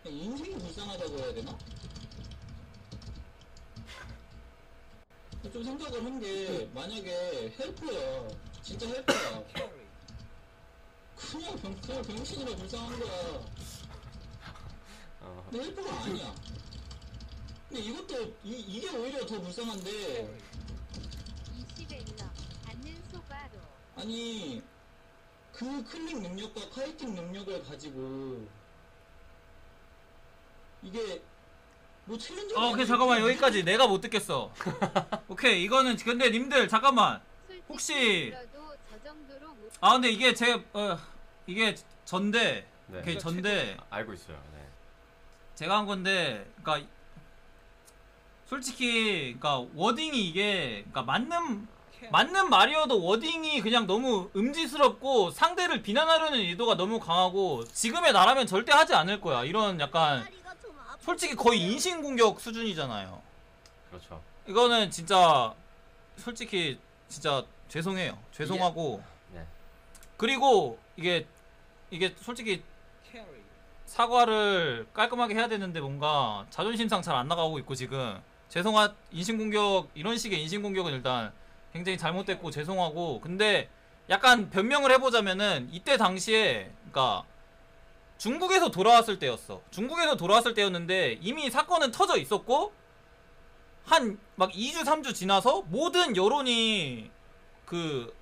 인생이 불쌍하다고 해야 되나? 좀 생각을 한 게 만약에 헬퍼야 진짜 헬퍼야 그냥 병신이라 불쌍한 거야. 근데 헬퍼가 아니야. 근데 이것도 이게 오히려 더 불쌍한데. 이시벨러 받는 소바로. 아니 그 클릭 능력과 카이팅 능력을 가지고 이게 뭐 챌린저. 오케이 잠깐만 여기까지 내가 못 듣겠어. 오케이 이거는 근데 님들 잠깐만 혹시 근데 이게 이게 전데 네. 오케이 전데 알고 있어요. 네. 제가 한 건데 그러니까 솔직히 그러니까 워딩이 이게 그러니까 맞는 말이어도 워딩이 그냥 너무 음지스럽고 상대를 비난하려는 의도가 너무 강하고 지금의 나라면 절대 하지 않을 거야. 이런 약간 솔직히 거의 인신공격 수준이잖아요. 그렇죠. 이거는 진짜 솔직히 진짜 죄송해요. 죄송하고 네. 그리고 이게 솔직히 사과를 깔끔하게 해야 되는데 뭔가 자존심상 잘 안 나가고 있고 지금 인신공격 이런 식의 인신공격은 일단 굉장히 잘못됐고 죄송하고 근데 약간 변명을 해보자면은 이때 당시에 그러니까 중국에서 돌아왔을 때였어. 중국에서 돌아왔을 때였는데 이미 사건은 터져 있었고 한 막 2주 3주 지나서 모든 여론이 그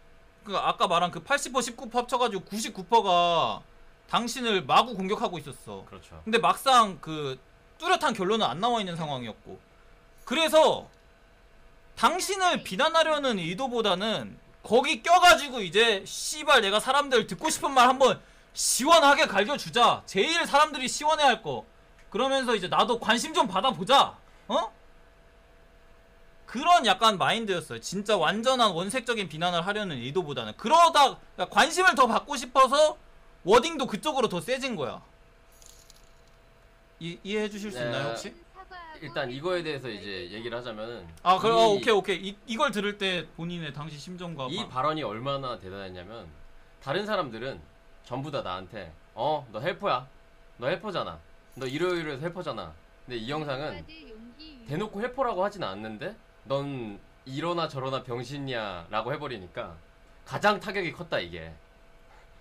아까 말한 그 80% 19% 합쳐가지고 99%가 당신을 마구 공격하고 있었어. 그렇죠. 근데 막상 그 뚜렷한 결론은 안 나와 있는 상황이었고 그래서 당신을 비난하려는 의도보다는 거기 껴가지고 이제 씨발 내가 사람들 듣고 싶은 말 한번 시원하게 갈겨주자. 제일 사람들이 시원해할 거. 그러면서 이제 나도 관심 좀 받아보자. 어? 그런 약간 마인드였어요. 진짜 완전한 원색적인 비난을 하려는 의도보다는. 그러다 그러니까 관심을 더 받고 싶어서 워딩도 그쪽으로 더 세진 거야. 이해해 주실 수 있나요 혹시? 일단 이거에 대해서 이제 얘기를 하자면은 오케이. 이걸 들을 때 본인의 당시 심정과 이 발언이 얼마나 대단했냐면 다른 사람들은 전부 다 나한테 너 헬퍼야. 너 헬퍼잖아. 너 이러이러해서 헬퍼잖아. 근데 이 영상은 대놓고 헬퍼라고 하진 않는데 넌 이러나 저러나 병신이야 라고 해버리니까 가장 타격이 컸다 이게.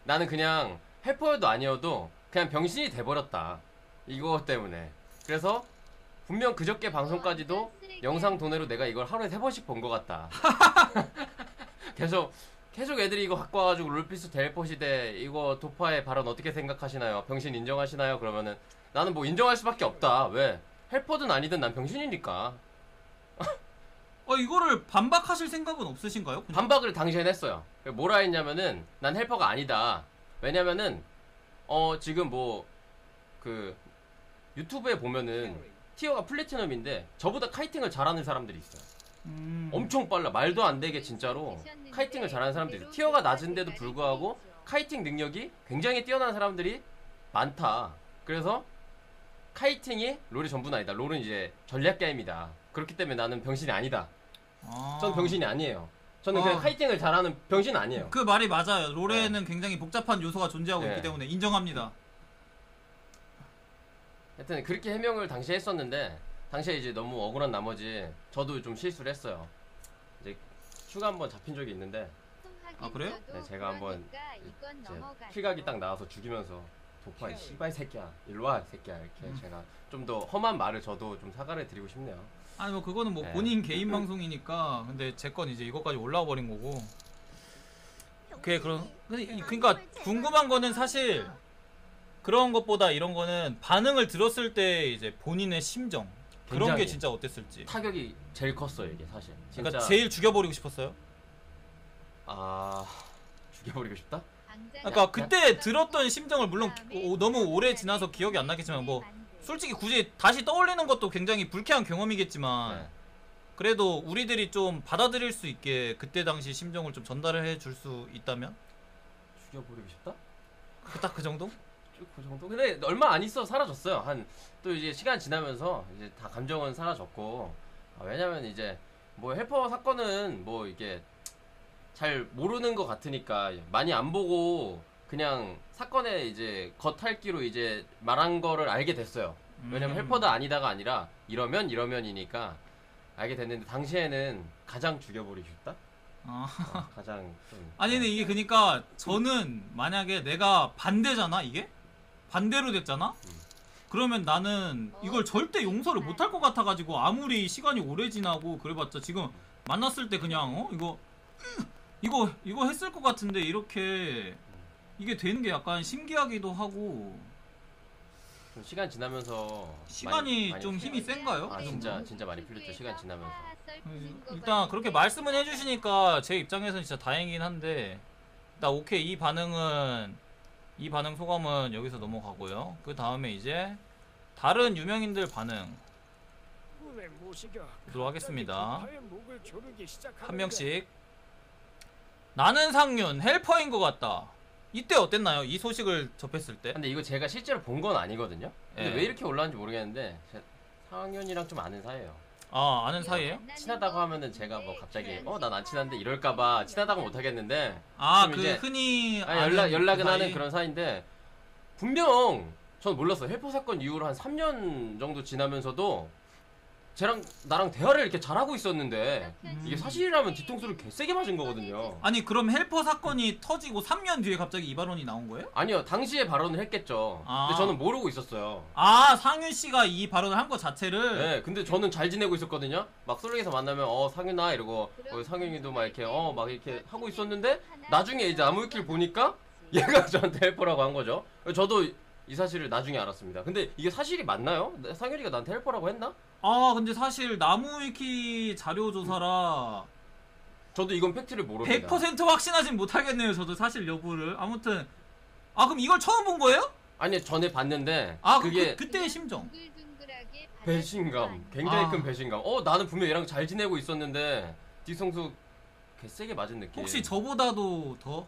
나는 그냥 헬퍼여도 아니어도 그냥 병신이 돼버렸다 이거 때문에. 그래서 분명 그저께 방송까지도 영상 도내로 내가 이걸 하루에 3번씩 본 것 같다. 계속 애들이 이거 갖고 와가지고 롤피스 델포 시대 이거 도파의 발언 어떻게 생각하시나요? 병신 인정하시나요? 그러면은 나는 뭐 인정할 수밖에 없다. 왜? 헬퍼든 아니든 난 병신이니까. 이거를 반박하실 생각은 없으신가요? 그냥? 반박을 당시엔 했어요. 뭐라 했냐면은 난 헬퍼가 아니다. 왜냐면은 지금 뭐 그 유튜브에 보면은 티어가 플래티넘인데 저보다 카이팅을 잘하는 사람들이 있어요. 엄청 빨라. 말도 안 되게 진짜로 카이팅을 잘하는 사람들이 있어요. 티어가 낮은데도 불구하고 카이팅 능력이 굉장히 뛰어난 사람들이 많다. 그래서 카이팅이 롤이 전부는 아니다. 롤은 이제 전략 게임이다. 그렇기 때문에 나는 병신이 아니다. 전 병신이 아니에요. 저는 그냥 카이팅을 잘하는 병신 아니에요. 그 말이 맞아요. 롤에는 굉장히 복잡한 요소가 존재하고 있기 때문에 인정합니다. 하여튼 그렇게 해명을 당시에 했었는데 당시에 이제 너무 억울한 나머지 저도 좀 실수를 했어요. 이제 큐가 한번 잡힌 적이 있는데 그래요? 네, 제가 한번 킬각이 딱 나와서 죽이면서 도파 이 씨발 새끼야 일로와 새끼야 이렇게 제가 좀 더 험한 말을 저도 좀 사과를 드리고 싶네요. 아니 뭐 그거는 뭐 본인 개인 방송이니까. 근데 제 건 이제 이거까지 올라와 버린 거고. 그러니까 궁금한 거는 사실 그런 것보다 이런 거는 반응을 들었을 때 이제 본인의 심정 그런 게 진짜 어땠을지. 타격이 제일 컸어요 이게 사실. 진짜 그러니까 제일 죽여버리고 싶었어요? 죽여버리고 싶다? 그러니까 그때 들었던 심정을 물론 너무 오래 지나서 기억이 안 나겠지만 뭐 솔직히 굳이 다시 떠올리는 것도 굉장히 불쾌한 경험이겠지만 그래도 우리들이 좀 받아들일 수 있게 그때 당시 심정을 좀 전달을 해줄 수 있다면? 죽여버리고 싶다? 딱 그 정도? 그 정도? 근데 얼마 안 있어 사라졌어요. 또 이제 시간 지나면서 이제 다 감정은 사라졌고 왜냐면 이제 뭐 헬퍼 사건은 뭐 이게 잘 모르는 것 같으니까 많이 안 보고 그냥 사건의 이제 겉핥기로 이제 말한 거를 알게 됐어요. 왜냐면 헬퍼다 아니다가 아니라 이러면이니까 알게 됐는데 당시에는 가장 죽여버리고 싶다? 가장 좀 아니 근데 이게 그니까 저는 만약에 내가 반대잖아 이게? 반대로 됐잖아? 그러면 나는 이걸 절대 용서를 못할 것 같아가지고 아무리 시간이 오래 지나고 그래봤자 지금 만났을 때 그냥 이거 했을 것 같은데 이렇게 이게 되는 게 약간 신기하기도 하고 좀 시간 지나면서 시간이 많이 좀 힘이 센가요? 아 진짜 많이 풀렸죠. 시간 지나면서. 일단 그렇게 말씀은 해주시니까 제 입장에서는 진짜 다행이긴 한데 나 오케이 이 반응 소감은 여기서 넘어가고요. 그 다음에 이제 다른 유명인들 반응 보도록 하겠습니다. 한 명씩. 나는 상윤 헬퍼인 것 같다. 이때 어땠나요? 이 소식을 접했을 때? 근데 이거 제가 실제로 본 건 아니거든요. 근데 예. 왜 이렇게 올라왔는지 모르겠는데 상윤이랑 좀 아는 사이예요. 아 아는 사이에요? 친하다고 하면은 제가 뭐 갑자기 난 안 친한데 이럴까봐 친하다고 못 하겠는데 아 좀 그 이제 흔히 연락은 그 하는 사이? 그런 사이인데 분명 전 몰랐어요. 헬퍼 사건 이후로 한 3년 정도 지나면서도 쟤랑 나랑 대화를 이렇게 잘하고 있었는데 이게 사실이라면 뒤통수를 개세게 맞은 거거든요. 아니 그럼 헬퍼 사건이 터지고 3년 뒤에 갑자기 이 발언이 나온 거예요? 아니요, 당시에 발언을 했겠죠. 아. 근데 저는 모르고 있었어요. 아 상윤 씨가 이 발언을 한 것 자체를 네, 근데 저는 잘 지내고 있었거든요. 막 솔랭에서 만나면 상윤아 이러고 상윤이도 막 이렇게 막 이렇게 하고 있었는데 나중에 이제 나무위키를 보니까 얘가 저한테 헬퍼라고 한 거죠. 저도 이 사실을 나중에 알았습니다. 근데 이게 사실이 맞나요? 상윤이가 나한테 헬퍼라고 했나? 아 근데 사실 나무위키 자료조사라 저도 이건 팩트를 모릅니다. 100% 확신하진 못하겠네요. 저도 사실 여부를. 아무튼 그럼 이걸 처음 본 거예요? 아니 전에 봤는데 그게 그때의 심정. 배신감, 굉장히 아. 큰 배신감. 나는 분명 얘랑 잘 지내고 있었는데 뒤통수 개세게 맞은 느낌. 혹시 저보다도 더?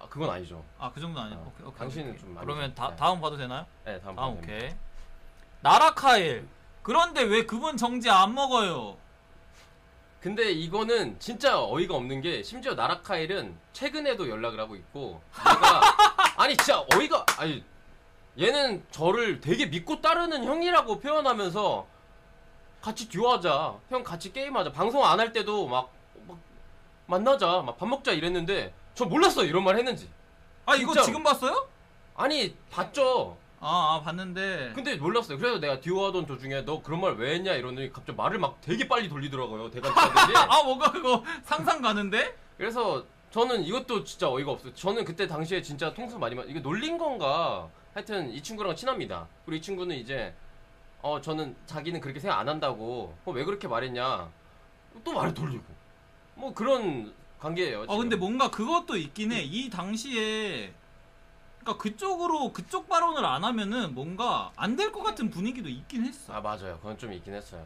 그건 아니죠. 그 정도 아니야. 오케이. 당신은 좀 많이 그러면 네. 다음 봐도 되나요? 네, 다음 오케이. 나라카일. 그런데 왜 그분 정지 안 먹어요? 근데 이거는 진짜 어이가 없는 게 심지어 나라카일은 최근에도 연락을 하고 있고 얘가 아니 진짜 어이가 아니 얘는 저를 되게 믿고 따르는 형이라고 표현하면서 같이 듀오하자, 형 같이 게임하자, 방송 안 할 때도 막 만나자, 막 밥 먹자 이랬는데 저 몰랐어요 이런 말 했는지. 이거 진짜로. 지금 봤어요? 아니 봤죠. 봤는데. 근데 몰랐어요. 그래서 내가 듀오하던 도중에 너 그런 말 왜 했냐 이러더니 갑자기 말을 막 되게 빨리 돌리더라고요. 대단하들이. 뭔가 그거 상상 가는데? 그래서 저는 이것도 진짜 어이가 없어요. 저는 그때 당시에 진짜 통수 많이 이게 놀린 건가? 하여튼 이 친구랑 친합니다. 그리고 이 친구는 이제 저는 자기는 그렇게 생각 안 한다고. 왜 그렇게 말했냐? 또 말을 돌리고. 뭐 그런 관계예요. 지금. 근데 뭔가 그것도 있긴 해. 이 당시에 그러니까 그쪽 발언을 안 하면은 뭔가 안 될 것 같은 분위기도 있긴 했어. 맞아요. 그건 좀 있긴 했어요.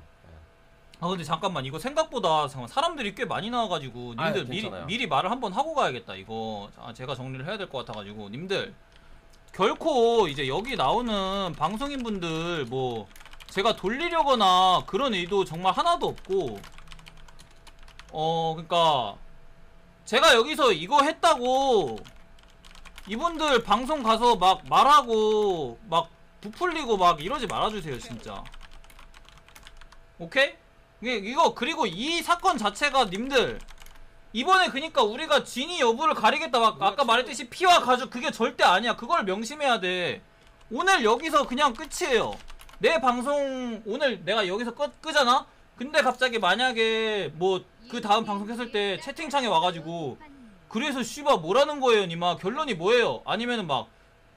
근데 잠깐만 이거 생각보다 사람들이 꽤 많이 나와가지고 님들 미리 말을 한번 하고 가야겠다. 이거 제가 정리를 해야 될 것 같아가지고 님들 결코 이제 여기 나오는 방송인분들 뭐 제가 돌리려거나 그런 의도 정말 하나도 없고 그러니까 제가 여기서 이거 했다고 이분들 방송 가서 막 말하고 막 부풀리고 막 이러지 말아주세요 진짜. 오케이? 이거 그리고 이 사건 자체가 님들 이번에 그니까 우리가 진위 여부를 가리겠다 막 아까 말했듯이 피와 가죽 그게 절대 아니야. 그걸 명심해야 돼. 오늘 여기서 그냥 끝이에요. 내 방송 오늘 내가 여기서 끄잖아? 근데 갑자기 만약에 뭐 그 다음 방송 켰을 때 채팅창에 와가지고 그래서 씨바 뭐라는 거예요 니마 결론이 뭐예요? 아니면은 막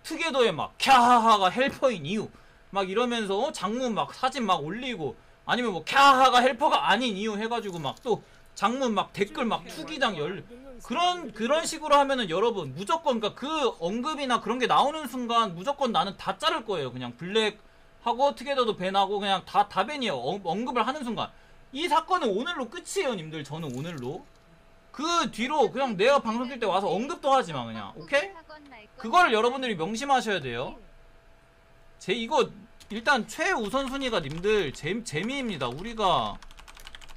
투게더에 막 캬하하가 헬퍼인 이유 막 이러면서 장문 막 사진 막 올리고 아니면 뭐 캬하가 헬퍼가 아닌 이유 해가지고 막 또 장문 막 댓글 막 투기장 그런 식으로 하면은 여러분 무조건 그러니까 그 언급이나 그런 게 나오는 순간 무조건 나는 다 자를 거예요. 그냥 블랙하고 투게더도 밴하고 그냥 다 밴이에요. 언급을 하는 순간 이 사건은 오늘로 끝이에요 님들. 저는 오늘로 그 뒤로 그냥 내가 방송 킬 때 와서 언급도 하지마 그냥. 오케이? 그거를 여러분들이 명심하셔야 돼요. 이거 일단 최우선순위가 님들 재미입니다. 우리가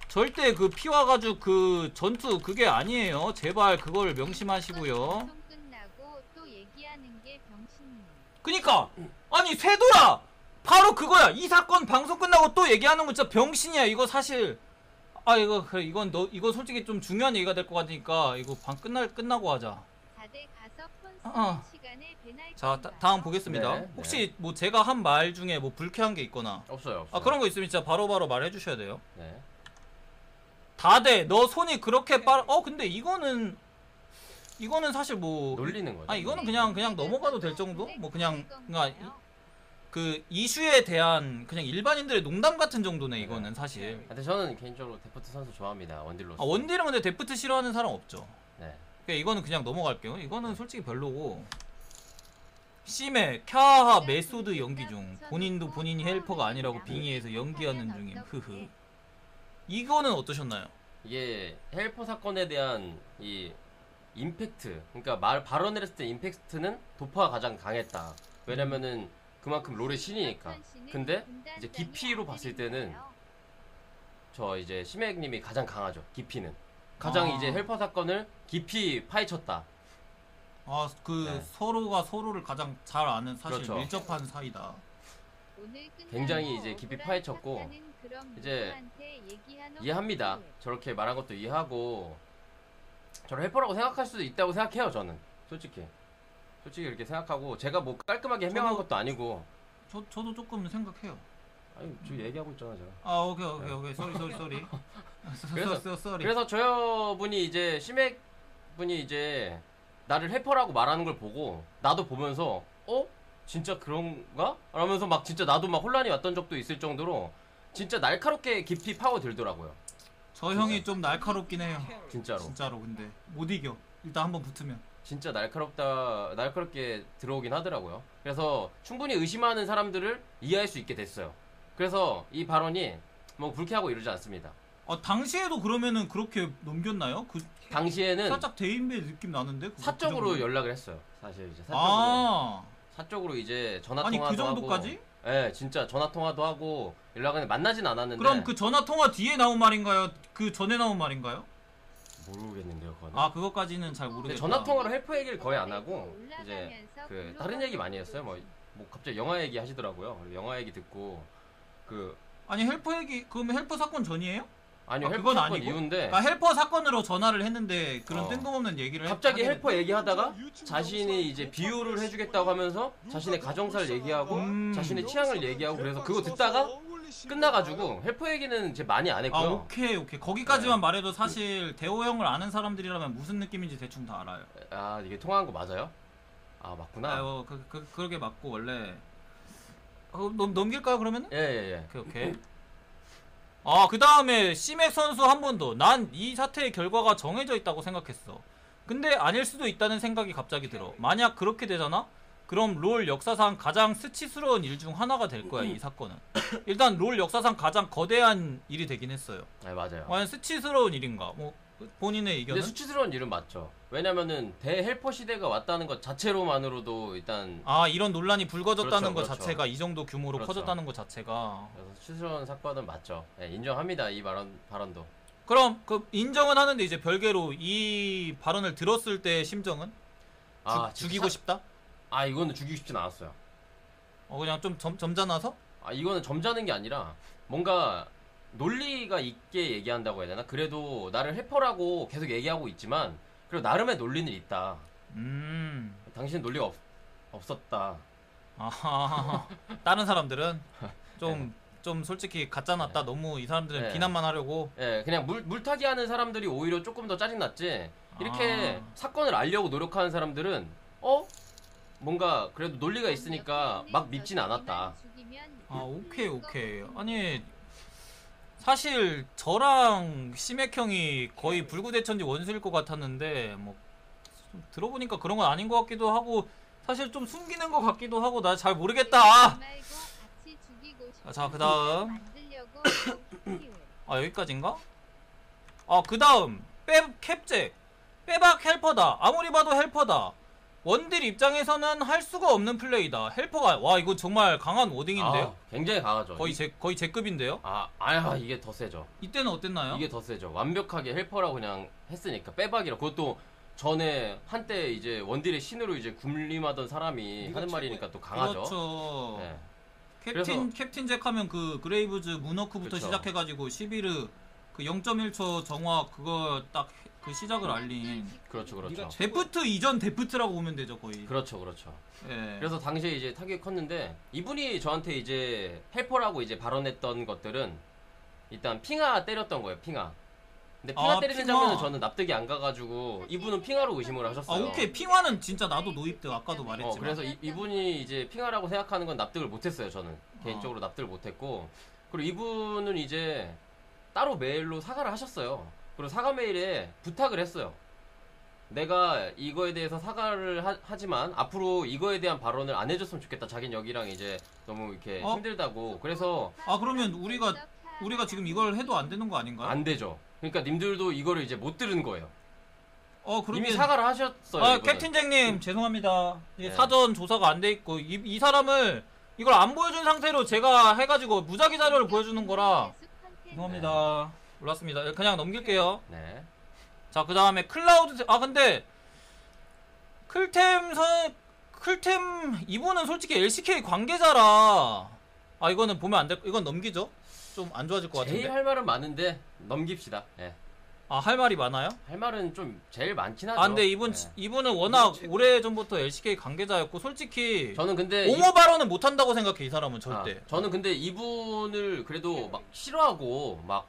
절대 그 피와 가죽 그 전투 그게 아니에요. 제발 그걸 명심하시고요. 그니까 아니 쇄도야 바로 그거야. 이 사건 방송 끝나고 또 얘기하는 거 진짜 병신이야. 이거 사실 아 이거 그래 이건 너 이거 솔직히 좀 중요한 얘기가 될 것 같으니까 이거 방 끝나고 하자. 자 다음 보겠습니다. 네, 혹시 네. 뭐 제가 한 말 중에 뭐 불쾌한 게 있거나 없어요. 아 그런 거 있으면 진짜 바로바로 말해 주셔야 돼요. 네. 다대 너 손이 그렇게 빠르 근데 이거는 사실 뭐 놀리는 거죠. 아 이거는 그냥 넘어가도 될 정도? 뭐 그냥 그 이슈에 대한 그냥 일반인들의 농담 같은 정도네 이거는 사실. 근데 저는 개인적으로 데프트 선수 좋아합니다. 원딜로서. 아 원딜은 근데 데프트 싫어하는 사람 없죠. 네. 그러니까 이거는 그냥 넘어갈게요. 이거는 솔직히 별로고. 심해 캬하 메소드 연기 중 본인도 본인이 헬퍼가 아니라고 빙의해서 연기하는 중임. 흐흐. 이거는 어떠셨나요? 이게 헬퍼 사건에 대한 이 임팩트, 그러니까 발언을 했을 때 임팩트는 도파가 가장 강했다. 왜냐면은 그만큼 롤의 신이니까. 근데 이제 깊이로 봤을 때는 저 이제 심해님이 가장 강하죠. 깊이는 가장 이제 헬퍼 사건을 깊이 파헤쳤다. 아 그 네. 서로가 서로를 가장 잘 아는 사실 그렇죠. 밀접한 사이다. 굉장히 이제 깊이 파헤쳤고 이제 이해합니다. 저렇게 말한 것도 이해하고 저를 헬퍼라고 생각할 수도 있다고 생각해요. 저는 솔직히 이렇게 생각하고 제가 뭐 깔끔하게 해명한 것도 아니고 저도 조금 생각해요. 아니 저 얘기하고 있잖아 제가. 아 오케이 쏘리 그래서 저 분이 이제 심액 분이 이제 나를 헬퍼라고 말하는 걸 보고 나도 보면서 진짜 그런가? 라면서 막 진짜 나도 막 혼란이 왔던 적도 있을 정도로 진짜 날카롭게 깊이 파고들더라고요. 저 형이 좀 날카롭긴 해요. 진짜로 근데 못 이겨. 일단 한번 붙으면. 진짜 날카롭게 들어오긴 하더라고요. 그래서 충분히 의심하는 사람들을 이해할 수 있게 됐어요. 그래서 이 발언이 뭐 불쾌하고 이러지 않습니다. 당시에도 그러면은 그렇게 넘겼나요? 그 당시에는 살짝 대인배 느낌 나는데? 사적으로 연락을 했어요. 사실 이제 사적으로 이제 전화 아니 통화도 그 정도까지? 하고, 네, 진짜 전화 통화도 하고 연락은 만나진 않았는데. 그럼 그 전화 통화 뒤에 나온 말인가요? 그 전에 나온 말인가요? 모르겠는데요, 그거는. 아 그것까지는 잘 모르겠다. 근데 전화 통화로 헬퍼 얘기를 거의 안 하고 이제 그 다른 얘기 많이 했어요. 뭐 갑자기 영화 얘기 하시더라고요. 그리고 영화 얘기 듣고 아니 헬퍼 얘기 그러면 헬퍼 사건 전이에요? 아니요, 헬퍼 그건 사건 아니고? 이후인데 그러니까 헬퍼 사건으로 전화를 했는데 그런 뜬금없는 얘기를 갑자기 하게 헬퍼 얘기하다가 자신이 이제 비유를 해주겠다고 하면서 자신의 가정사를 얘기하고 자신의 취향을 얘기하고 그래서 그거 듣다가 끝나가지고 헬퍼 얘기는 이제 많이 안 했고요. 오케이 거기까지만 말해도 사실 대호 형을 아는 사람들이라면 무슨 느낌인지 대충 다 알아요. 아 이게 통화한 거 맞아요? 아 맞구나. 그러게 맞고 원래 넘길까요 그러면은? 예. 오케이. 그 다음에 시맥 선수 한 번 더. 난 이 사태의 결과가 정해져 있다고 생각했어. 근데 아닐 수도 있다는 생각이 갑자기 들어. 만약 그렇게 되잖아? 그럼 롤 역사상 가장 수치스러운 일 중 하나가 될 거야 이 사건은. 일단 롤 역사상 가장 거대한 일이 되긴 했어요. 네 맞아요. 과연 수치스러운 일인가? 뭐 본인의 의견은? 근데 수치스러운 일은 맞죠. 왜냐면은 대헬퍼 시대가 왔다는 것 자체로만으로도 일단 이런 논란이 불거졌다는 것 그렇죠. 자체가 이 정도 규모로 그렇죠. 커졌다는 것 자체가. 그래서 수치스러운 사건은 맞죠. 네, 인정합니다 이 발언도. 그럼 그 인정은 하는데 이제 별개로 이 발언을 들었을 때 심정은? 죽이고 싶다? 이거는 죽이고 싶진 않았어요. 그냥 좀 점잖아서? 이거는 점잖은 게 아니라 뭔가 논리가 있게 얘기한다고 해야 되나? 그래도 나를 헬퍼라고 계속 얘기하고 있지만 그래도 나름의 논리는 있다. 당신은 논리가 없었다. 다른 사람들은 좀 솔직히 가짜 났다. 너무 이 사람들은 비난만 하려고. 그냥 물타기 하는 사람들이 오히려 조금 더 짜증났지. 이렇게 사건을 알려고 노력하는 사람들은 뭔가 그래도 논리가 있으니까 막 믿진 않았다. 오케이. 아니 사실 저랑 심액 형이 거의 불구대천지 원수일 것 같았는데 뭐 좀 들어보니까 그런 건 아닌 것 같기도 하고 사실 좀 숨기는 것 같기도 하고 나 잘 모르겠다. 자 그다음 여기까지인가? 그다음 캡잭 빼박 헬퍼다. 아무리 봐도 헬퍼다. 원딜 입장에서는 할 수가 없는 플레이다. 헬퍼가 이거 정말 강한 워딩인데요? 굉장히 강하죠. 거의 제 급인데요? 이게 더 세죠. 이때는 어땠나요? 이게 더 세죠. 완벽하게 헬퍼라고 그냥 했으니까 빼박이라. 그것도 전에 한때 이제 원딜의 신으로 이제 군림하던 사람이 하는 말이니까 또 강하죠. 그렇죠. 네. 캡틴 잭 하면 그 그레이브즈 문워크부터 그쵸. 시작해가지고 11르 그 0.1초 정확 그거 딱 그 시작을 알린 그렇죠, 그렇죠. 네가 데프트 이전 데프트라고 보면 되죠 거의. 그렇죠, 그렇죠. 예. 그래서 당시에 이제 타격이 컸는데 이분이 저한테 이제 헬퍼라고 이제 발언했던 것들은 일단 핑하 때렸던 거예요, 핑하. 근데 핑하 아, 때리는 핑하. 장면은 저는 납득이 안 가가지고 이분은 핑하로 의심을 아 하셨어요. 오케이 핑화는 진짜 나도 노입돼 아까도 말했지만. 그래서 이분이 이제 핑하라고 생각하는 건 납득을 못했어요, 저는. 개인적으로 납득을 못했고. 그리고 이분은 이제 따로 메일로 사과를 하셨어요. 그리고 사과 메일에 부탁을 했어요. 내가 이거에 대해서 사과를 하지만 앞으로 이거에 대한 발언을 안 해줬으면 좋겠다. 자긴 여기랑 이제 너무 이렇게 힘들다고. 그래서 아 그러면 우리가 지금 이걸 해도 안 되는 거 아닌가요? 안 되죠. 그러니까 님들도 이거를 이제 못 들은 거예요. 그러면 이미 사과를 하셨어요. 아 이분은. 캡틴 잭님 죄송합니다. 이게 네. 사전 조사가 안 돼 있고 이 사람을 이걸 안 보여준 상태로 제가 해가지고 무작위 자료를 보여주는 거라 죄송합니다. 몰랐습니다. 그냥 넘길게요. 네. 자, 그 다음에 클라우드, 근데, 클템, 이분은 솔직히 LCK 관계자라, 이거는 보면 안 될, 이건 넘기죠? 좀 안 좋아질 것 같은데. 제일 할 말은 많은데 넘깁시다. 예. 할 말이 많아요? 할 말은 좀 제일 많긴 하죠. 근데 예. 이분은 워낙 오래전부터 LCK 관계자였고, 솔직히, 저는 근데 옹호 발언은 못한다고 생각해, 이 사람은 절대. 저는 근데 이분을 그래도 막 싫어하고 막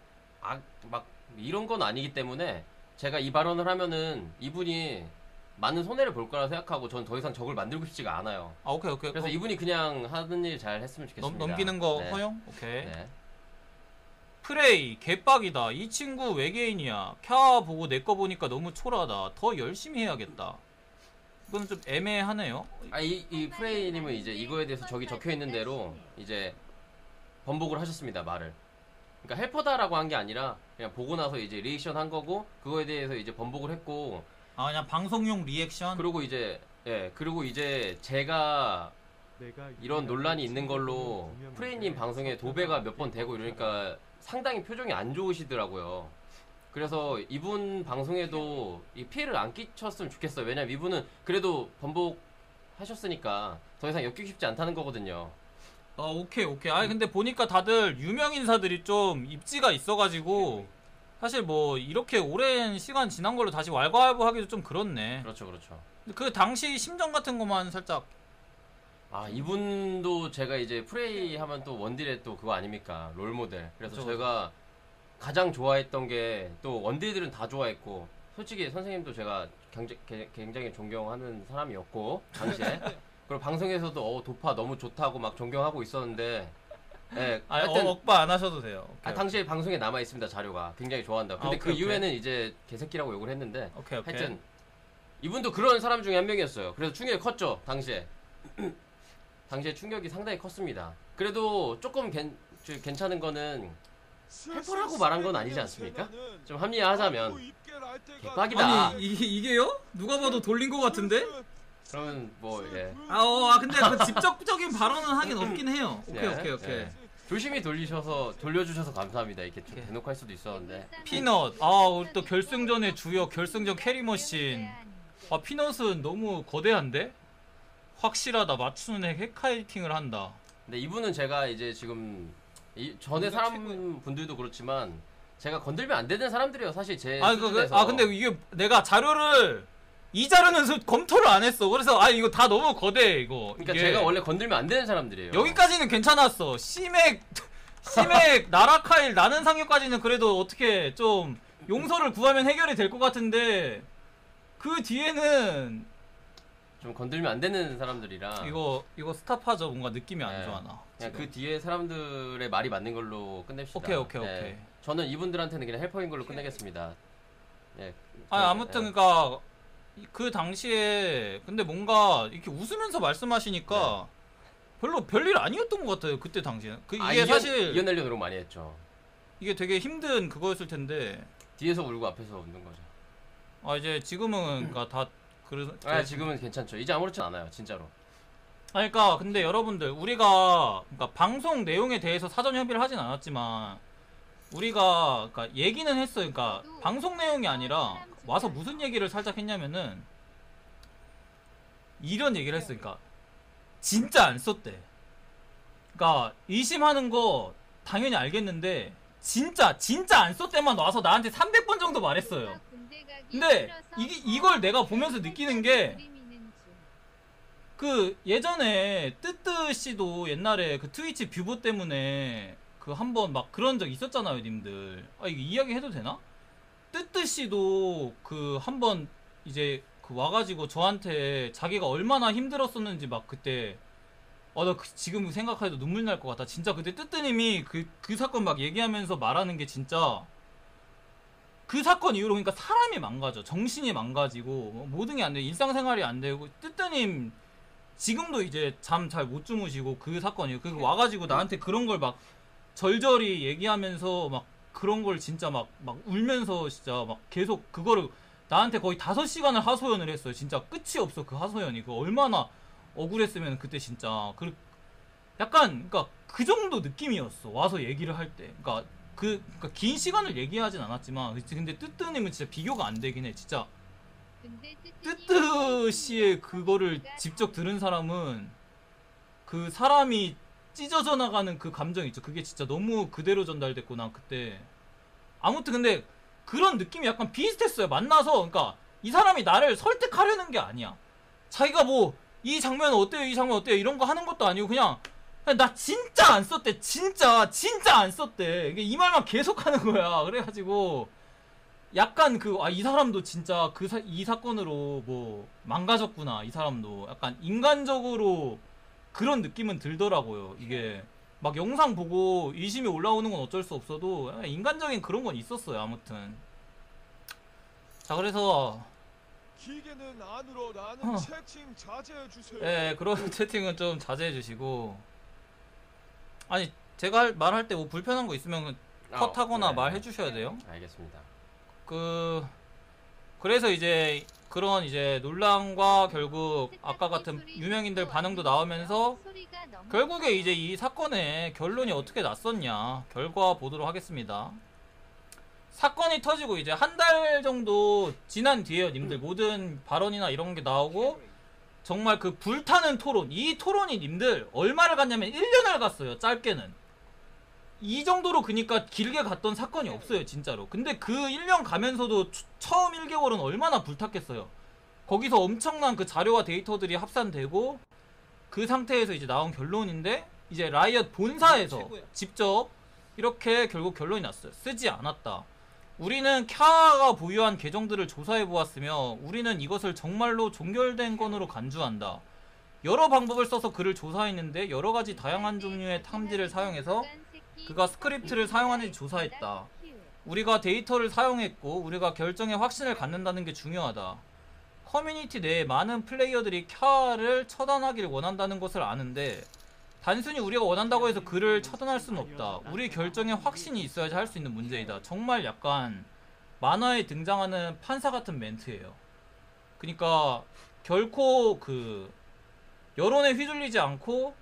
이런 건 아니기 때문에 제가 이 발언을 하면은 이분이 많은 손해를 볼 거라 생각하고 전 더 이상 적을 만들고 싶지가 않아요. 오케이. 그래서 이분이 그냥 하는 일 잘 했으면 좋겠습니다. 넘기는 거 네. 허용? 오케이. 네. 프레이 개빡이다. 이 친구 외계인이야. 캬 보고 내 거 보니까 너무 초라하다. 더 열심히 해야겠다. 이거는 좀 애매하네요. 이 프레이님은 이제 이거에 대해서 저기 적혀 있는 대로 이제 번복을 하셨습니다, 말을. 그러니까 헬퍼다라고 한 게 아니라 그냥 보고 나서 이제 리액션 한 거고 그거에 대해서 이제 번복을 했고 그냥 방송용 리액션. 그리고 이제 제가 이런 논란이 있는 걸로 프레이님 방송에 도배가 몇 번 되고 이러니까 상당히 표정이 안 좋으시더라고요. 그래서 이분 방송에도 이 피해를 안 끼쳤으면 좋겠어요. 왜냐면 이분은 그래도 번복하셨으니까 더 이상 엮이고 싶지 않다는 거거든요. 오케이. 근데 보니까 다들 유명 인사들이 좀 입지가 있어가지고 사실 뭐 이렇게 오랜 시간 지난 걸로 다시 왈가왈부하기도 좀 그렇네. 그렇죠. 그 당시 심정 같은 것만 살짝. 이분도 제가 이제 프레이 하면 또 원딜의 또 그거 아닙니까? 롤모델. 그래서 그쵸. 제가 가장 좋아했던 게 또 원딜들은 다 좋아했고 솔직히 선생님도 제가 굉장히 존경하는 사람이었고 당시에 그리고 방송에서도 도파 너무 좋다고 막 존경하고 있었는데 하여튼 억바 안 하셔도 돼요. 오케이. 당시에 방송에 남아 있습니다. 자료가 굉장히 좋아한다. 근데 그 오케이. 이후에는 이제 개새끼라고 욕을 했는데 오케이. 하여튼 이분도 그런 사람 중에 한 명이었어요. 그래서 충격이 컸죠. 당시에 충격이 상당히 컸습니다. 그래도 조금 괜찮은 거는 헬퍼라고 말한 건 아니지 않습니까? 좀 합리화하자면 개빡이다. 아니 이게요? 누가 봐도 돌린 것 같은데? 그러면 뭐 예. 근데 그 직접적인 발언은 하긴 없긴 해요. 오케이. 예. 조심히 돌려주셔서 감사합니다. 이렇게 좀 대놓고 할 수도 있었는데. 피넛. 우리 또 결승전의 주역 결승전 캐리머신. 피넛은 너무 거대한데? 확실하다. 맞추는 핵 헤카이팅을 한다. 근데 이분은 제가 이제 지금 전에 사람분들도 그렇지만 제가 건들면 안 되는 사람들이에요. 사실 제 수준에서. 근데 이게 내가 이 자료는 검토를 안 했어. 그래서 이거 다 너무 거대 이거. 그러니까 이게. 제가 원래 건들면 안 되는 사람들이에요. 여기까지는 괜찮았어. 시맥 나라카일 나는 상여까지는 그래도 어떻게 좀 용서를 구하면 해결이 될 것 같은데 그 뒤에는 좀 건들면 안 되는 사람들이라 이거 스탑하죠. 뭔가 느낌이 안 네. 좋아 나. 그냥 그 뒤에 사람들의 말이 맞는 걸로 끝냅시다. 오케이. 저는 이분들한테는 그냥 헬퍼인 걸로 끝내겠습니다. 네. 아무튼 그러니까 그 당시에 근데 뭔가 이렇게 웃으면서 말씀하시니까 별로 별일 아니었던 것 같아요. 그때 당시에. 이게 사실 이겨내려 노력 많이 했죠. 이게 되게 힘든 그거였을 텐데 뒤에서 울고 앞에서 웃는 거죠. 이제 지금은 그러니까 다 지금은 괜찮죠. 이제 아무렇지 않아요, 진짜로. 그러니까 근데 여러분들 우리가 그러니까 방송 내용에 대해서 사전 협의를 하진 않았지만 우리가 그러니까 얘기는 했어요. 그러니까 방송 내용이 아니라 와서 무슨 얘기를 살짝 했냐면은 이런 얘기를 했으니까 진짜 안 썼대. 그러니까 의심하는 거 당연히 알겠는데 진짜 안 썼대만 와서 나한테 300번 정도 말했어요. 근데 이걸 내가 보면서 느끼는 게 그 예전에 뜨뜨 씨도 옛날에 그 트위치 뷰보 때문에 그 한번 막 그런 적 있었잖아요, 님들. 아, 이거 이야기 해도 되나? 뜨뜨 씨도 그 한번 이제 그 와가지고 저한테 자기가 얼마나 힘들었었는지 막 그때 나 지금 생각해도 눈물 날 것 같다. 진짜 그때 뜨뜨님이 그 사건 막 얘기하면서 말하는 게 진짜 그 사건 이후로 그러니까 사람이 망가져. 정신이 망가지고 뭐 모든 게 안 돼. 일상생활이 안 되고 뜨뜨님 지금도 이제 잠 잘 못 주무시고 그 사건이에요. 그 와가지고 나한테 그런 걸 막 절절히 얘기하면서 막 그런 걸 진짜 막 울면서 진짜 막 계속 그거를 나한테 거의 5시간을 하소연을 했어요. 진짜 끝이 없어 그 하소연이. 그 얼마나 억울했으면 그때 진짜 약간 그러니까 그 정도 느낌이었어. 와서 얘기를 할 때. 그러니까 긴 시간을 얘기하진 않았지만 근데 뜨뜨님은 진짜 비교가 안 되긴 해. 진짜 뜨뜨 씨의 그거를 직접 들은 사람은 그 사람이 찢어져 나가는 그 감정 있죠. 그게 진짜 너무 그대로 전달됐고 난 그때 아무튼 근데 그런 느낌이 약간 비슷했어요. 만나서 그러니까 이 사람이 나를 설득하려는 게 아니야. 자기가 뭐 이 장면 어때요? 이 장면 어때요? 이런 거 하는 것도 아니고 그냥 나 진짜 안 썼대. 진짜 안 썼대. 이 말만 계속 하는 거야. 그래가지고 약간 이 사람도 진짜 이 사건으로 뭐 망가졌구나. 이 사람도 약간 인간적으로 그런 느낌은 들더라고요. 이게 막 영상 보고 의심이 올라오는 건 어쩔 수 없어도 인간적인 그런 건 있었어요. 아무튼 자 그래서 기계는 안으로 라는 채팅 자제해 주세요. 예, 그런 채팅은 좀 자제해 주시고 아니 제가 말할 때 뭐 불편한 거 있으면 컷하거나 네. 말해 주셔야 돼요. 알겠습니다. 그래서 이제 그런 이제 논란과 결국 아까 같은 유명인들 반응도 나오면서 결국에 이제 이 사건의 결론이 어떻게 났었냐 결과 보도록 하겠습니다. 사건이 터지고 이제 한 달 정도 지난 뒤에요, 님들. 모든 발언이나 이런 게 나오고 정말 그 불타는 토론, 이 토론이 님들 얼마를 갔냐면 1년을 갔어요. 짧게는 이 정도로 그니까 길게 갔던 사건이 없어요, 진짜로. 근데 그 1년 가면서도 처음 1개월은 얼마나 불탔겠어요. 거기서 엄청난 그 자료와 데이터들이 합산되고 그 상태에서 이제 나온 결론인데 이제 라이엇 본사에서 직접 이렇게 결국 결론이 났어요. 쓰지 않았다. 우리는 캬가 보유한 계정들을 조사해 보았으며 우리는 이것을 정말로 종결된 건으로 간주한다. 여러 방법을 써서 그를 조사했는데 여러 가지 다양한 종류의 탐지를 사용해서 그가 스크립트를 사용하는지 조사했다. 우리가 데이터를 사용했고 우리가 결정에 확신을 갖는다는 게 중요하다. 커뮤니티 내에 많은 플레이어들이 캬를 처단하기를 원한다는 것을 아는데 단순히 우리가 원한다고 해서 그를 처단할 수는 없다. 우리 결정에 확신이 있어야지 할 수 있는 문제이다. 정말 약간 만화에 등장하는 판사 같은 멘트예요. 그러니까 결코 그 여론에 휘둘리지 않고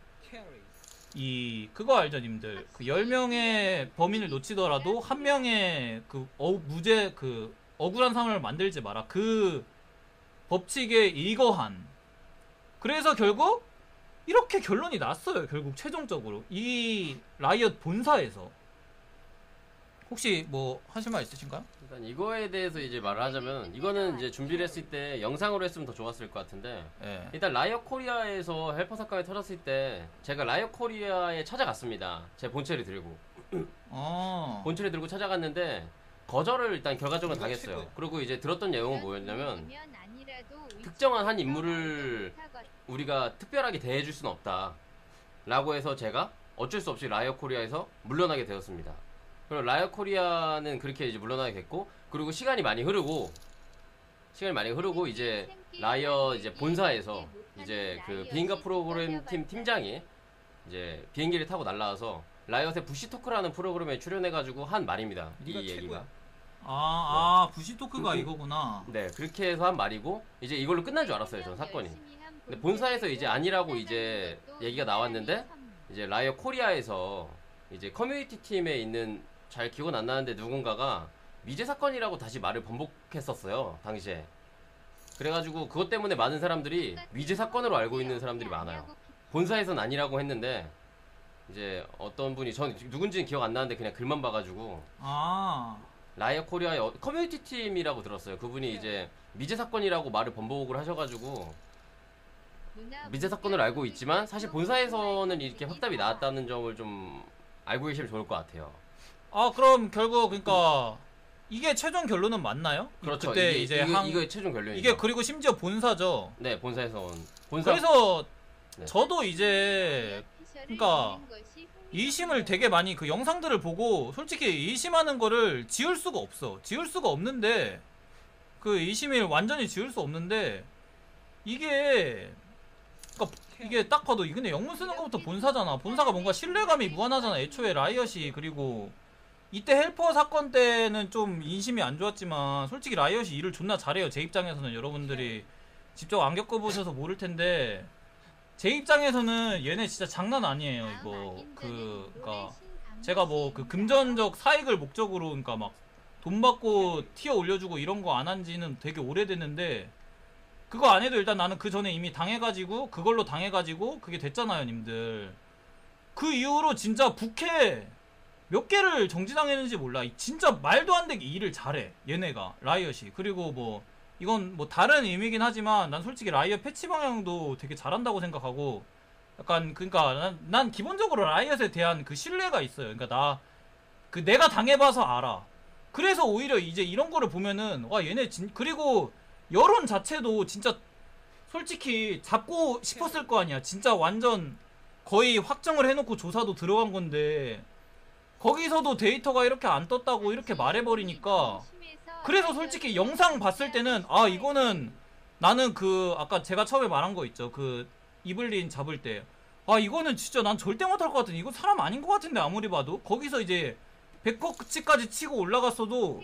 그거 알죠, 님들? 그 10명의 범인을 놓치더라도 한 명의 무죄 억울한 상황을 만들지 마라. 그 법칙에 일거한. 그래서 결국 이렇게 결론이 났어요. 결국 최종적으로 이 라이엇 본사에서. 혹시 뭐 하실 말 있으신가요? 일단 이거에 대해서 이제 말을 하자면 이거는 이제 준비를 했을 때 영상으로 했으면 더 좋았을 것 같은데 네. 일단 라이엇 코리아에서 헬퍼 사건이 터졌을 때 제가 라이엇 코리아에 찾아갔습니다. 제 본체를 들고 본체를 들고 찾아갔는데 거절을 일단 결과적으로 당했어요. 그리고 이제 들었던 내용은 뭐였냐면 특정한 한 인물을 우리가 특별하게 대해줄 수는 없다 라고 해서 제가 어쩔 수 없이 라이엇 코리아에서 물러나게 되었습니다. 그리고 라이엇 코리아는 그렇게 이제 물러나게 됐고 그리고 시간이 많이 흐르고 이제 라이엇 이제 본사에서 이제 그 비인가 프로그램 팀 팀장이 이제 비행기를 타고 날라와서 라이엇의 부시토크라는 프로그램에 출연해가지고 한 말입니다. 이 얘기가. 부시토크가 이거구나. 네, 그렇게 해서 한 말이고 이제 이걸로 끝난 줄 알았어요, 저는 사건이. 근데 본사에서 이제 아니라고 이제 얘기가 나왔는데 이제 라이엇 코리아에서 이제 커뮤니티 팀에 있는 잘 기억은 안 나는데 누군가가 미제 사건이라고 다시 말을 번복했었어요 당시에. 그래가지고 그것 때문에 많은 사람들이 미제 사건으로 알고 있는 사람들이 많아요. 본사에선 아니라고 했는데 이제 어떤 분이, 전 누군지는 기억 안 나는데 그냥 글만 봐가지고 아 라이어 코리아의 커뮤니티 팀이라고 들었어요. 그분이 이제 미제 사건이라고 말을 번복을 하셔가지고 미제 사건을 알고 있지만 사실 본사에서는 이렇게 확답이 나왔다는 점을 좀 알고 계시면 좋을 것 같아요. 아 그럼 결국 그러니까 이게 최종 결론은 맞나요? 그렇죠. 그때 이게, 이제 이거 최종 결론이죠. 이게 그리고 심지어 본사죠. 네, 본사에서 온 본사. 그래서 네. 저도 이제 그러니까 이심을 되게 많이 그 영상들을 보고 솔직히 이심하는 거를 지울 수가 없어. 지울 수가 없는데 그 이심을 완전히 지울 수 없는데 이게 그러니까 이게 딱 봐도 근데 영문 쓰는 것부터 본사잖아. 본사가 뭔가 신뢰감이 무한하잖아. 애초에 라이엇이. 그리고 이때 헬퍼 사건 때는 좀 인심이 안 좋았지만 솔직히 라이엇이 일을 존나 잘해요. 제 입장에서는. 여러분들이 직접 안 겪어보셔서 모를 텐데 제 입장에서는 얘네 진짜 장난 아니에요. 이거 그니까 제가 뭐 그 금전적 사익을 목적으로 그니까 막 돈 받고 티어 올려주고 이런 거 안 한지는 되게 오래됐는데 그거 안 해도 일단 나는 그 전에 이미 당해가지고 그걸로 당해가지고 그게 됐잖아요 님들. 그 이후로 진짜 부캐 몇 개를 정지당했는지 몰라. 진짜 말도 안 되게 일을 잘해 얘네가 라이엇이. 그리고 뭐 이건 뭐 다른 의미긴 하지만 난 솔직히 라이엇 패치 방향도 되게 잘한다고 생각하고 약간 그러니까 난 기본적으로 라이엇에 대한 그 신뢰가 있어요. 그러니까 내가 당해봐서 알아. 그래서 오히려 이제 이런 거를 보면은 와 얘네 그리고 여론 자체도 진짜 솔직히 잡고 싶었을 거 아니야. 진짜 완전 거의 확정을 해놓고 조사도 들어간 건데 거기서도 데이터가 이렇게 안 떴다고 이렇게 말해버리니까 그래서 솔직히 영상 봤을 때는 아 이거는 나는 그 아까 제가 처음에 말한 거 있죠. 그 이블린 잡을 때 아 이거는 진짜 난 절대 못할 것 같은데 이거 사람 아닌 것 같은데 아무리 봐도 거기서 이제 100%까지 치고 올라갔어도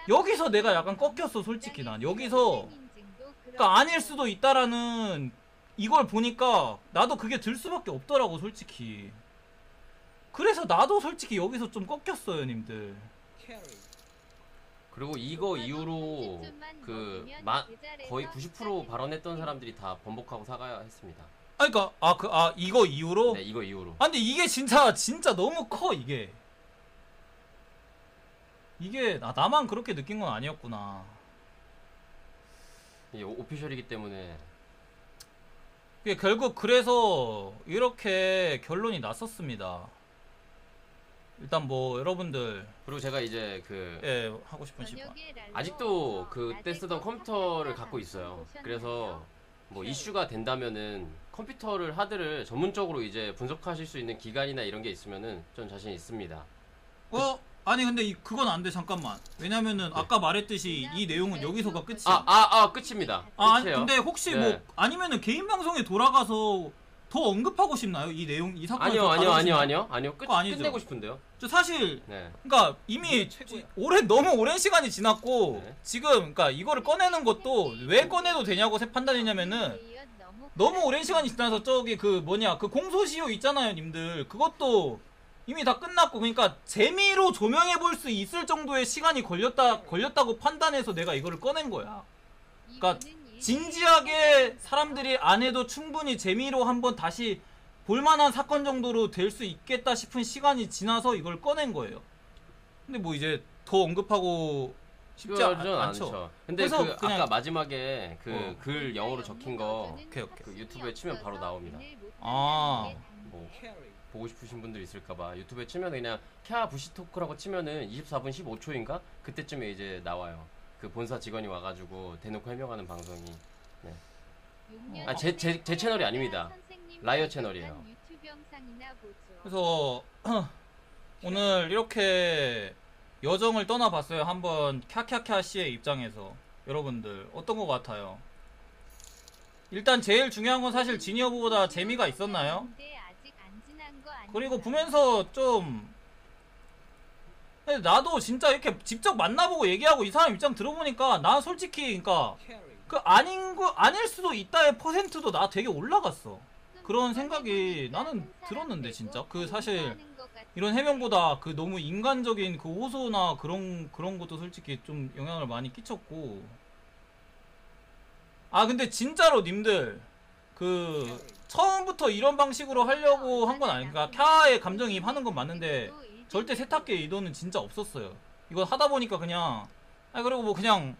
여기서 내가 약간 꺾였어. 솔직히 난 여기서 그러니까 아닐 수도 있다라는 이걸 보니까 나도 그게 들 수밖에 없더라고 솔직히. 그래서 나도 솔직히 여기서 좀 꺾였어요 님들. 그리고 이거 이후로 그 거의 90% 발언했던 사람들이 다 번복하고 사과했습니다. 아 그니까 이거 이후로? 네, 이거 이후로. 아 근데 이게 진짜 너무 커 이게 나만 그렇게 느낀 건 아니었구나. 이게 오피셜이기 때문에 이게 결국 그래서 이렇게 결론이 났었습니다. 일단 뭐 여러분들 그리고 제가 이제 그 예 하고 싶은 시간 아직도 그때 쓰던 컴퓨터를 갖고 있어요. 그래서 뭐 이슈가 된다면은 컴퓨터를 하드를 전문적으로 이제 분석하실 수 있는 기관이나 이런 게 있으면은 전 자신 있습니다. 아니 근데 그건 안 돼. 잠깐만. 왜냐면은 네. 아까 말했듯이 이 내용은 여기서가 끝이야. 끝입니다. 아니 끝이에요. 근데 혹시 네. 뭐 아니면은 개인 방송에 돌아가서 더 언급하고 싶나요? 이 내용 이 사건을 아니요. 그거 아니죠. 끝내고 싶은데요. 저 사실 네. 그러니까 이미 너무 오랜 시간이 지났고 네. 지금 그러니까 이거를 꺼내는 것도 왜 꺼내도 되냐고 판단했냐면은 너무 오랜 시간이 지나서 저기 그 공소시효 있잖아요 님들. 그것도 이미 다 끝났고 그러니까 재미로 조명해 볼 수 있을 정도의 시간이 걸렸다고 판단해서 내가 이거를 꺼낸 거야. 그러니까 진지하게 사람들이 안 해도 충분히 재미로 한번 다시 볼만한 사건 정도로 될 수 있겠다 싶은 시간이 지나서 이걸 꺼낸 거예요. 근데 뭐 이제 더 언급하고 싶지 않죠. 근데 그래서 그 그냥 아까 마지막에 그 글 영어로 적힌 거 오케이. 그 유튜브에 치면 바로 나옵니다. 아. 뭐 보고 싶으신 분들 있을까봐 유튜브에 치면 그냥 캬 부시토크라고 치면은 24분 15초인가 그때쯤에 이제 나와요. 그 본사 직원이 와가지고 대놓고 해명하는 방송이. 네. 제 채널이 아닙니다. 라이어 채널이에요. 그래서 오늘 이렇게 여정을 떠나봤어요. 한번 캬캬캬 씨의 입장에서 여러분들 어떤 것 같아요? 일단 제일 중요한 건 사실 지니어브보다 재미가 있었나요? 그리고 보면서 좀 나도 진짜 이렇게 직접 만나보고 얘기하고 이 사람 입장 들어보니까 나 솔직히 그러니까 그 아닐 수도 있다의 퍼센트도 나 되게 올라갔어. 그런 생각이 나는 들었는데 진짜 그 사실 이런 해명보다 그 너무 인간적인 그 호소나 그런 것도 솔직히 좀 영향을 많이 끼쳤고. 아 근데 진짜로 님들 그 처음부터 이런 방식으로 하려고 한 건 아니니까 캬의 감정이입하는 건 맞는데 절대 세탁기의 의도는 진짜 없었어요. 이거 하다 보니까 그냥 그리고 뭐 그냥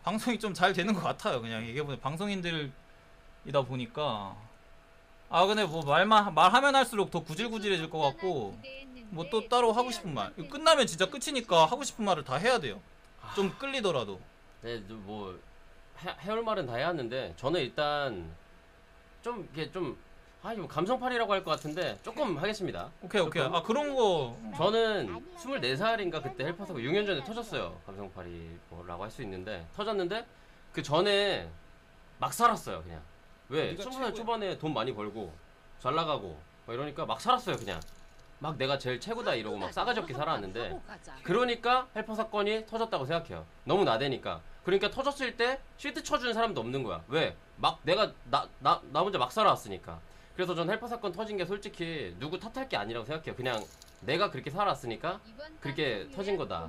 방송이 좀 잘 되는 것 같아요. 그냥 이게 뭐 방송인들이다 보니까 근데 뭐 말하면 할수록 더 구질구질해질 것 같고 뭐 또 따로 하고 싶은 말 이거 끝나면 진짜 끝이니까 하고 싶은 말을 다 해야 돼요. 좀 끌리더라도. 네, 뭐 해올 말은 다 해야 하는데 저는 일단 좀 이게 좀 이거 감성팔이라고 할 것 같은데 조금 하겠습니다. 오케이. 아 그런 거 저는 24살인가 그때 헬퍼사고 6년 전에 터졌어요. 감성팔이 뭐라고 할 수 있는데 터졌는데 그 전에 막 살았어요. 그냥 왜 20살 초반에 돈 많이 벌고 잘 나가고 막 이러니까 막 살았어요. 그냥 막 내가 제일 최고다 이러고 막 싸가지 없게 살아왔는데 그러니까 헬퍼 사건이 터졌다고 생각해요. 너무 나대니까. 그러니까 터졌을 때 실드 쳐주는 사람도 없는 거야. 왜? 막 내가 나 혼자 막 살아왔으니까. 그래서 전 헬퍼 사건 터진 게 솔직히 누구 탓할 게 아니라고 생각해요. 그냥 내가 그렇게 살아왔으니까 그렇게 터진 거다.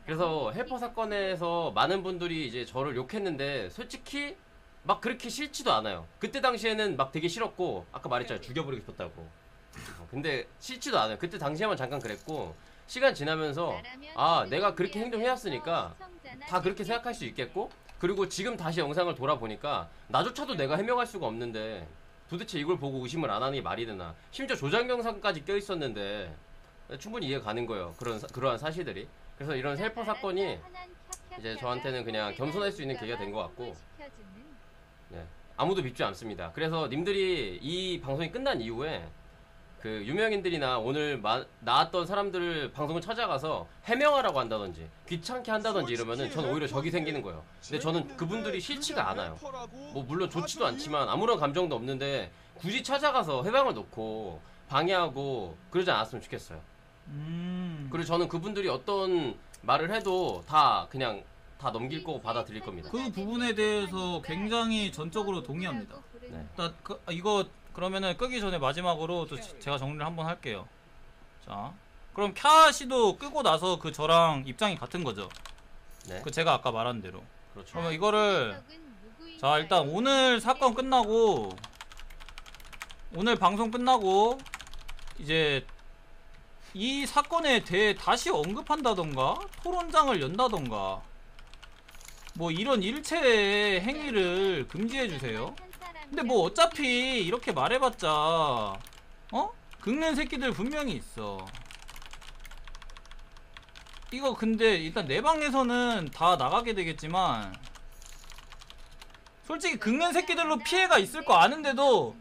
그래서 헬퍼 사건에서 많은 분들이 이제 저를 욕했는데 솔직히 막 그렇게 싫지도 않아요. 그때 당시에는 막 되게 싫었고 아까 말했잖아요. 죽여버리고 싶었다고. 근데 싫지도 않아요. 그때 당시에만 잠깐 그랬고 시간 지나면서 내가 그렇게 행동해왔으니까 다 그렇게 생각할 수 있겠고 그리고 지금 다시 영상을 돌아보니까 나조차도 내가 해명할 수가 없는데 도대체 이걸 보고 의심을 안 하니 말이 되나. 심지어 조작 영상까지 껴있었는데 충분히 이해가 가는 거예요. 그러한 사실들이. 그래서 이런 헬퍼 사건이 이제 저한테는 그냥 겸손할 수 있는 계기가 된 것 같고 네, 아무도 밉지 않습니다. 그래서 님들이 이 방송이 끝난 이후에 그 유명인들이나 오늘 나왔던 사람들을 방송을 찾아가서 해명하라고 한다든지 귀찮게 한다든지 이러면은 저는 오히려 적이 생기는 거예요. 근데 저는 그분들이 싫지가 않아요. 뭐 물론 좋지도 않지만 아무런 감정도 없는데 굳이 찾아가서 해방을 놓고 방해하고 그러지 않았으면 좋겠어요. 그리고 저는 그분들이 어떤 말을 해도 다 그냥 다 넘길 거고 받아들일 겁니다. 그 부분에 대해서 굉장히 전적으로 동의합니다. 네. 일단 이거 그러면은 끄기 전에 마지막으로 또 제가 정리를 한번 할게요. 자, 그럼 캬씨도 끄고 나서 그 저랑 입장이 같은 거죠? 네. 그 제가 아까 말한 대로. 그렇죠. 그러면 이거를 자 일단 오늘 사건 끝나고 오늘 방송 끝나고 이제 이 사건에 대해 다시 언급한다던가 토론장을 연다던가 뭐 이런 일체의 행위를 금지해 주세요. 근데 뭐 어차피 이렇게 말해봤자 긁는 새끼들 분명히 있어. 이거 근데 일단 내 방에서는 다 나가게 되겠지만 솔직히 긁는 새끼들로 피해가 있을 거 아는데도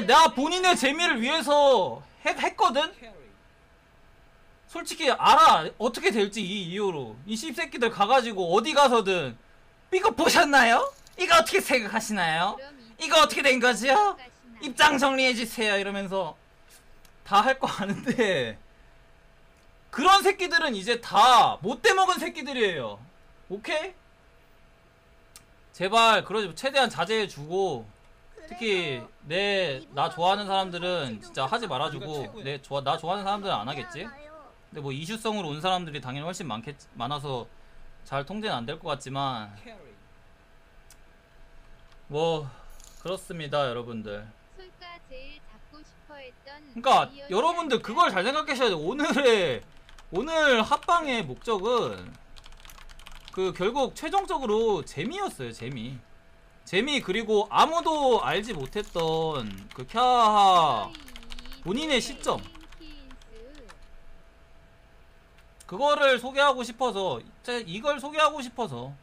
나 본인의 재미를 위해서 했거든? 솔직히 알아 어떻게 될지 이 이후로 이 씹새끼들 가가지고 어디 가서든 이거 보셨나요? 이거 어떻게 생각하시나요? 이거 어떻게 된 거죠? 입장 정리해주세요 이러면서 다 할 거 아는데 그런 새끼들은 이제 다 못돼 먹은 새끼들이에요. 오케이? 제발 그러지 최대한 자제해주고 특히 나 좋아하는 사람들은 진짜 하지 말아주고 나 좋아하는 사람들은 안 하겠지? 근데 뭐 이슈성으로 온 사람들이 당연히 훨씬 많아서 잘 통제는 안 될 것 같지만 뭐 그렇습니다 여러분들. 그러니까 여러분들 그걸 잘 생각하셔야 돼요. 오늘 합방의 목적은 그 결국 최종적으로 재미였어요. 재미 그리고 아무도 알지 못했던 그 캬하 본인의 시점 그거를 소개하고 싶어서 이걸 소개하고 싶어서.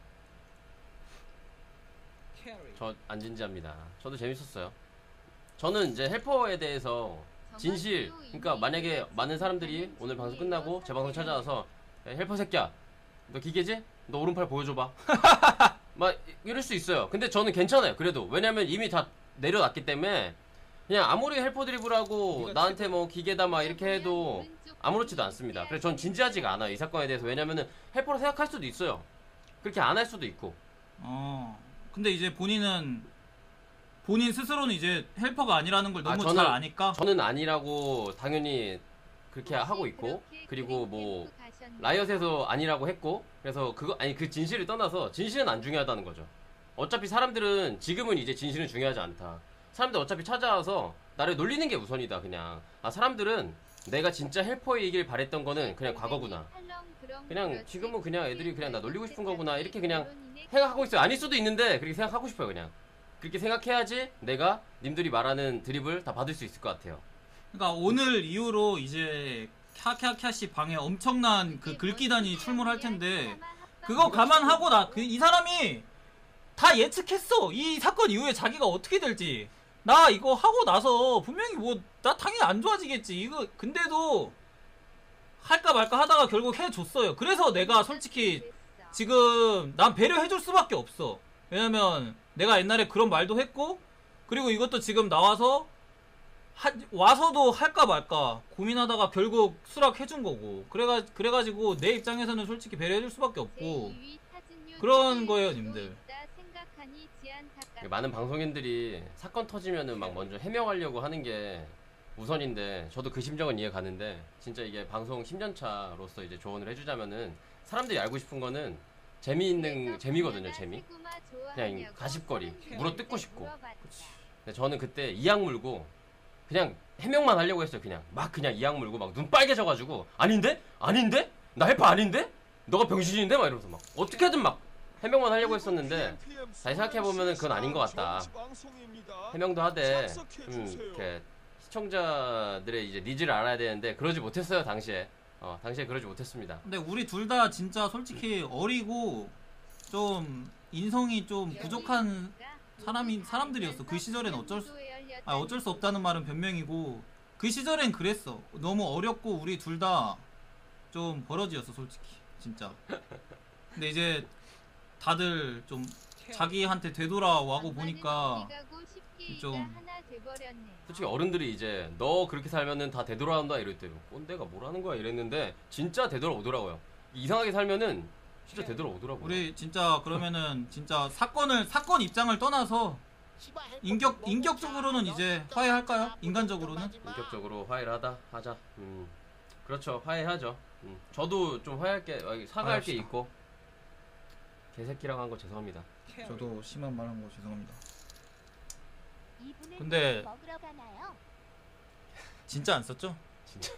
저 안 진지합니다. 저도 재밌었어요. 저는 이제 헬퍼에 대해서 진실 그러니까 만약에 많은 사람들이 오늘 방송 끝나고 제 방송 찾아와서 야, 헬퍼 새끼야 너 기계지? 너 오른팔 보여줘봐 막 이럴 수 있어요. 근데 저는 괜찮아요. 그래도 왜냐면 이미 다 내려놨기 때문에 그냥 아무리 헬퍼 드리블하고 나한테 뭐 기계다 막 이렇게 해도 아무렇지도 않습니다. 그래서 전 진지하지가 않아요 이 사건에 대해서. 왜냐면은 헬퍼로 생각할 수도 있어요. 그렇게 안 할 수도 있고. 근데 이제 본인은 본인 스스로는 이제 헬퍼가 아니라는 걸 너무 저는- 잘 아니까. 저는 아니라고 당연히 그렇게 하고 있고, 그리고 뭐 라이엇에서 아니라고 했고, 그래서 그거 아니 그 진실을 떠나서 진실은 안 중요하다는 거죠. 어차피 사람들은 지금은 이제 진실은 중요하지 않다. 사람들 어차피 찾아와서 나를 놀리는 게 우선이다. 그냥 사람들은 내가 진짜 헬퍼이길 바랬던 거는 그냥 과거구나. 그냥 지금은 그냥 애들이 그냥 나 놀리고 싶은 거구나 이렇게 그냥 생각하고 있어요. 아닐 수도 있는데 그렇게 생각하고 싶어요. 그냥 그렇게 생각해야지 내가 님들이 말하는 드립을 다 받을 수 있을 것 같아요. 그러니까 오늘 이후로 이제 캬캬캬씨 방에 엄청난 그 글귀단이 출몰할 텐데 그거 감안하고 이 사람이 다 예측했어. 이 사건 이후에 자기가 어떻게 될지. 나 이거 하고 나서 분명히 뭐 나 당연히 안 좋아지겠지. 이거 근데도 할까 말까 하다가 결국 해줬어요. 그래서 내가 솔직히 지금 난 배려해줄 수밖에 없어. 왜냐면 내가 옛날에 그런 말도 했고 그리고 이것도 지금 나와서 와서도 할까 말까 고민하다가 결국 수락해준 거고 그래가지고 내 입장에서는 솔직히 배려해줄 수밖에 없고 그런 거예요 님들. 많은 방송인들이 사건 터지면은 막 먼저 해명하려고 하는 게 우선인데 저도 그 심정은 이해 가는데 진짜 이게 방송 10년차로서 이제 조언을 해주자면은 사람들이 알고 싶은 거는 재미거든요. 재미. 그냥 가십거리 물어뜯고 싶고. 근데 저는 그때 이악 물고 그냥 해명만 하려고 했어요. 그냥 이악 물고 막 눈 빨개져가지고 아닌데? 나 헬퍼 아닌데? 너가 병신인데? 막 이러면서 막 어떻게든 막 해명만 하려고 했었는데 다시 생각해보면은 그건 아닌 것 같다. 해명도 하되 좀 이렇게 시청자들의 이제 니즈를 알아야 되는데 그러지 못했어요. 당시에 그러지 못했습니다. 근데 우리 둘 다 진짜 솔직히 어리고 좀 인성이 좀 부족한 사람들이었어. 그 시절엔 어쩔 수 없다는 말은 변명이고 그 시절엔 그랬어. 너무 어렸고 우리 둘 다 좀 버러지였어 솔직히 진짜. 근데 이제 다들 좀 자기한테 되돌아와고 보니까 좀 솔직히 어른들이 이제 너 그렇게 살면은 다 되돌아온다 이럴 때 꼰대가 뭐라는 거야 이랬는데 진짜 되돌아오더라고요. 이상하게 살면은 진짜 되돌아오더라고요. 우리 진짜 그러면은 진짜 사건 입장을 떠나서 인격적으로는 이제 화해할까요? 인간적으로는? 인격적으로 화해를 하자. 그렇죠. 화해하죠. 저도 좀 사과할 게 있고 개새끼랑 한 거 죄송합니다. 저도 심한 말 한 거 죄송합니다. 근데 진짜 안 썼죠? 진짜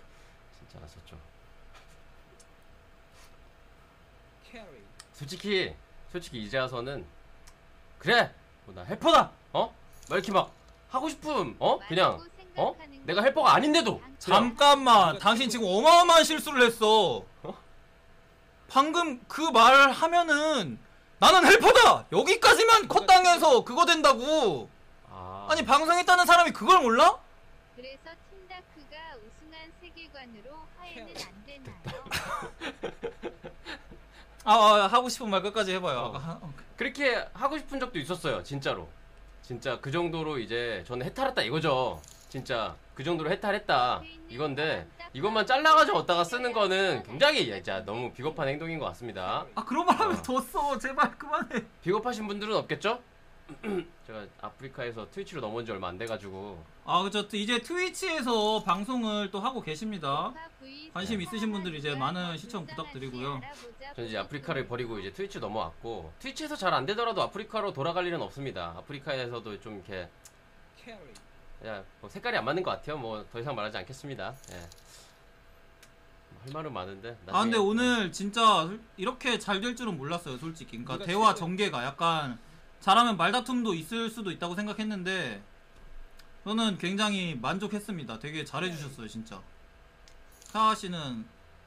안 썼죠. 솔직히 이제 와서는 그래 나 헬퍼다 막 이렇게 막 하고 싶음 그냥 내가 헬퍼가 아닌데도 잠깐만 당신 지금 어마어마한 실수를 했어. 방금 그 말 하면은 나는 헬퍼다 여기까지만 컷당해서 그거 된다고. 아니 방송했다는 사람이 그걸 몰라? 그래서 팀다크가 우승한 세계관으로 화해는 안 되나요? 하고 싶은 말 끝까지 해봐요. 그렇게 하고 싶은 적도 있었어요. 진짜 그 정도로 이제 저는 해탈했다 이거죠. 진짜 그 정도로 해탈했다 이건데 이것만 잘라가지고 어디다가 쓰는 거는 굉장히 진짜 너무 비겁한 행동인 것 같습니다. 그런 말 하면 더 써. 제발 그만해. 비겁하신 분들은 없겠죠? 제가 아프리카에서 트위치로 넘어온 지 얼마 안 돼가지고 그죠. 이제 트위치에서 방송을 또 하고 계십니다. 관심 있으신 분들 이제 많은 시청 부탁드리고요. 저는 이제 아프리카를 버리고 이제 트위치 넘어왔고 트위치에서 잘 안 되더라도 아프리카로 돌아갈 일은 없습니다. 아프리카에서도 좀 이렇게 뭐 색깔이 안 맞는 것 같아요. 뭐 더 이상 말하지 않겠습니다. 할 말은 많은데 근데 오늘 진짜 이렇게 잘 될 줄은 몰랐어요 솔직히. 그러니까 대화 전개가 약간 잘하면 말다툼도 있을 수도 있다고 생각했는데 저는 굉장히 만족했습니다. 되게 잘해주셨어요 진짜. 사아씨는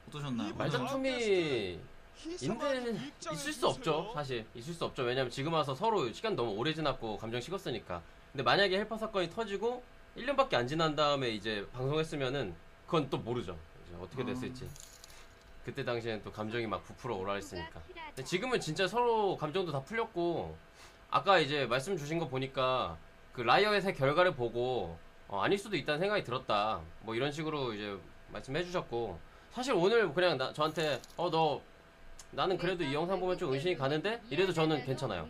어떠셨나요? 말다툼이 있을 수 없죠. 사실 있을 수 없죠. 왜냐면 지금 와서 서로 시간 너무 오래 지났고 감정 식었으니까. 근데 만약에 헬퍼 사건이 터지고 1년밖에 안 지난 다음에 이제 방송했으면은 그건 또 모르죠. 이제 어떻게 됐을지. 그때 당시엔 또 감정이 막 부풀어 오라 했으니까. 근데 지금은 진짜 서로 감정도 다 풀렸고 아까 이제 말씀 주신 거 보니까 그 라이엇의 결과를 보고 아닐 수도 있다는 생각이 들었다. 뭐 이런 식으로 이제 말씀해 주셨고 사실 오늘 그냥 저한테 나는 그래도 이 영상 보면 좀 의심이 가는데 이래도 저는 괜찮아요.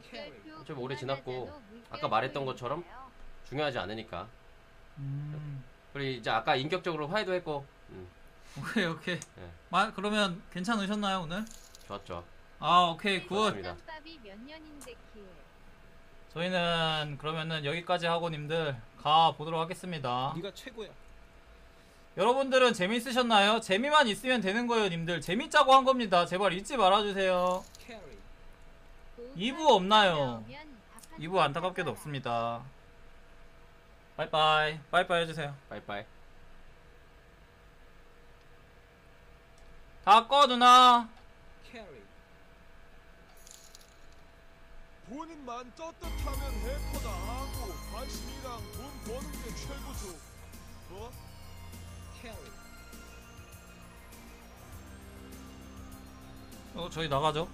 좀 오래 지났고 아까 말했던 것처럼 중요하지 않으니까. 음. 그리고 이제 아까 인격적으로 화해도 했고. 오케이 오케이. 예. 그러면 괜찮으셨나요 오늘? 좋았죠. 아 오케이 굿. 맞습니다. 쌈밥이 몇 년인데 킬. 저희는 그러면은 여기까지 하고 님들 가 보도록 하겠습니다. 네가 최고야. 여러분들은 재밌으셨나요? 재미만 있으면 되는 거예요 님들. 재밌자고 한 겁니다. 제발 잊지 말아주세요. 캐리. 2부 없나요? 2부 안타깝게도 없습니다. 빠이빠이. 빠이빠이 해주세요. 빠이빠이. 다 꺼 누나. 캐리. 본인만 떳떳하면 해커다 하고 관심이랑 돈 버는 게 최고죠. 뭐? 캐리. 저희 나가죠.